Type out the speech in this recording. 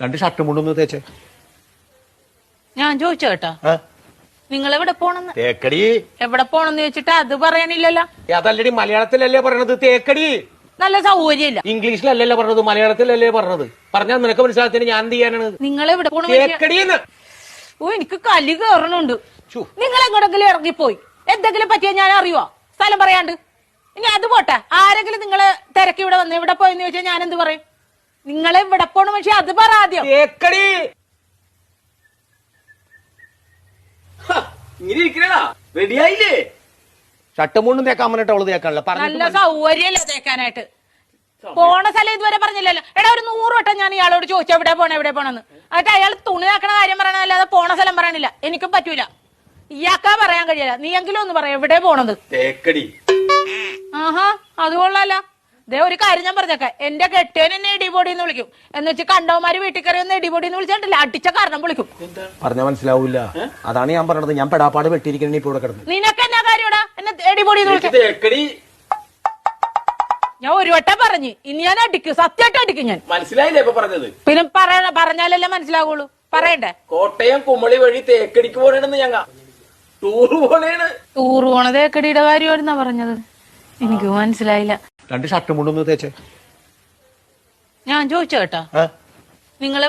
2 shirt മുണ്ടൊന്ന് തേച്ചേ. ഞാൻ ചോദിച്ചോ കേട്ടാ, നിങ്ങൾ എവിടെ പോണെന്ന്? തേക്കടി. എവിടെ പോണെന്ന് ചോദിച്ചിട്ട് അത് പറയാനില്ലല്ലോ. അതല്ലടി, മലയാളത്തിലല്ലേ പറയണത് തേക്കടി. നല്ല സൗകര്യമില്ല. ഇംഗ്ലീഷിലല്ലല്ലോ പറഞ്ഞത്, മലയാളത്തിലല്ലേ പറഞ്ഞത്. പറഞ്ഞാൽ നിനക്ക് മനസ്സിലാത്തിന് ഞാൻ എന്ത് ചെയ്യാനാണ്? നിങ്ങൾ എവിടെ പോണ? തേക്കടിന്ന്. ഓ, എനിക്ക് കലി കയറണുണ്ട്. നിങ്ങൾ എങ്ങോട്ടെങ്കിലും ഇറങ്ങിപ്പോയി എന്തെങ്കിലും പറ്റിയാ ഞാൻ അറിയുവോ? സ്ഥലം പറയാണ്ട്. ഇനി അത് പോട്ടെ, ആരെങ്കിലും നിങ്ങളെ തിരക്കി ഇവിടെ വന്ന് ഇവിടെ പോയെന്ന് ചോദിച്ചാൽ ഞാൻ എന്ത് പറയും? നിങ്ങളെ ഇവിടെ പോണ പക്ഷെ അത് പറ ആദ്യം. തേക്കടി. ഇങ്ങനെ ഇരിക്കണടാ, റെഡിയായില്ലേ? ഷർട്ട് മുണ്ടും തേക്കാൻ പറഞ്ഞിട്ട് അവള് തേക്കാനല്ല. നല്ല സൗകര്യല്ല തേക്കാനായിട്ട്. പോണ സ്ഥലം ഇതുവരെ പറഞ്ഞില്ലല്ലോ. എടാ, ഒരു 100 വട്ടം ഞാൻ ഇയാളോട് ചോദിച്ചു എവിടെ പോണെന്ന്. എന്നിട്ട് അയാൾ തുണി ആക്കണ കാര്യം പറയണല്ലാതെ പോണ സ്ഥലം പറയണില്ല. എനിക്കും പറ്റൂല, ഇയാൾക്കാ പറയാൻ കഴിയില്ല. നീയെങ്കിലും ഒന്ന് പറയാം എവിടെ പോണത്. തേക്കടി. ആഹാ, അത് കൊള്ളാല. ദേ ഒരു കാര്യം ഞാൻ പറഞ്ഞേക്കാം, എന്റെ കെട്ടിയൻ എന്നെ ഇടിപൊടിന്ന് വിളിക്കും. എന്ന് വെച്ച് കണ്ടവന്മാര് വീട്ടിൽ കയറി ഒന്ന് ഇടിപൊടിന്ന് വിളിച്ചിട്ടില്ല, അടിച്ച കാരണം വിളിക്കും. പറഞ്ഞാ മനസ്സിലാവൂല, അതാണ് ഞാൻ പറഞ്ഞത്. ഞാൻ പെടാപ്പാട് വെട്ടിയിരിക്കണ ഇപ്പൊ ഇവിടെ കിടന്നു. നിനക്ക് എന്നാ കാര്യടാ എന്നെ ഇടിപൊടിന്ന് വിളിച്ചു? തേക്കടി. ഞാൻ ഒരു വട്ടം പറഞ്ഞു, ഇനി ഞാൻ അടിക്കും, സത്യമായിട്ട് അടിക്കും ഞാൻ. മനസ്സിലായില്ലേ ഇപ്പൊ പറഞ്ഞത്? പിന്നെ പറഞ്ഞാലല്ലേ മനസ്സിലാവുള്ളൂ, പറയണ്ടേ? കോട്ടയം കുമളി വഴി തേക്കടിക്ക് പോണെന്ന് ഞങ്ങ ടൂറ് പോണേണ്. ടൂറ് പോണ തേക്കടിയുടെ കാര്യമായിരുന്നാ പറഞ്ഞത്? എനിക്ക് മനസ്സിലായില്ല. 2 ഷർട്ട് മുണ്ടൊന്ന് തേച്ചേ. ഞാൻ ചോദിച്ചോ കേട്ടാ, നിങ്ങൾ